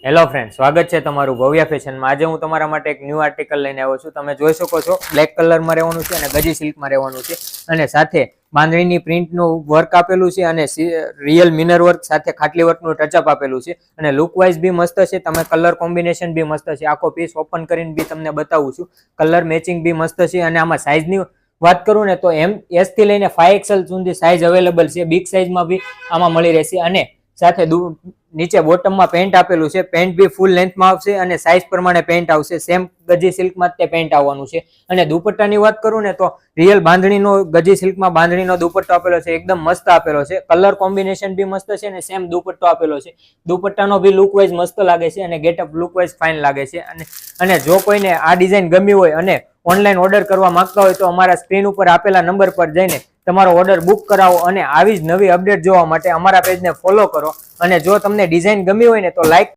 Hello friend, સ્વાગત છે તમારું ભવ્ય ફેશનમાં। આજે હું તમારા માટે એક ન્યૂ આર્ટિકલ લઈને આવ્યો છું। તમે જોઈ શકો છો બ્લેક કલરમાં રહેવાનું છે અને ગજી સિલ્કમાં રહેવાનું છે અને સાથે બાંધણીની પ્રિન્ટનું વર્ક આપેલું છે અને રિયલ મિનર વર્ક સાથે ખાટલી વર્કનું ટચઅપ આપેલું છે અને લુક વાઇઝ બી મસ્ત છે। તમે કલર કોમ્બિનેશન બી મસ્ત છે। આખો પીસ ઓપન કરીને બી તમને બતાવું છું। કલર મેચિંગ બી મસ્ત છે અને આમાં સાઇઝની વાત કરું ને તો S થી લઈને 5XL સુધી સાઇઝ અવેલેબલ છે। બિગ સાઇઝમાં બી આમાં મળી રહેશે અને સાથે નીચે બોટમમાં પેન્ટ આપેલું છે। પેન્ટ બી ફૂલ લેન્થમાં આવશે અને સાઇઝ પ્રમાણે પેન્ટ આવશે। સેમ ગજી સિલ્કમાં તે પેન્ટ આવવાનું છે અને દુપટ્ટાની વાત કરું ને તો રિયલ બાંધણીનો ગજી સિલ્કમાં બાંધણીનો દુપટ્ટો આપેલો છે। એકદમ મસ્ત આપેલો છે। કલર કોમ્બિનેશન બી મસ્ત છે અને સેમ દુપટ્ટો આપેલો છે। દુપટ્ટાનો બી લુક વાઇઝ મસ્ત લાગે છે અને ગેટઅપ લુક વાઇઝ ફાઇન લાગે છે અને જો કોઈને આ ડિઝાઇન ગમી હોય અને ઓનલાઈન ઓર્ડર કરવા માંગતા હોય તો અમારા સ્ક્રીન ઉપર આપેલા નંબર પર જઈને તમારો ઓર્ડર બુક કરાવો અને આવી જ નવી અપડેટ જોવા માટે અમારા પેજને ફોલો કરો અને જો તમને ડિઝાઇન ગમી હોય ને તો લાઈક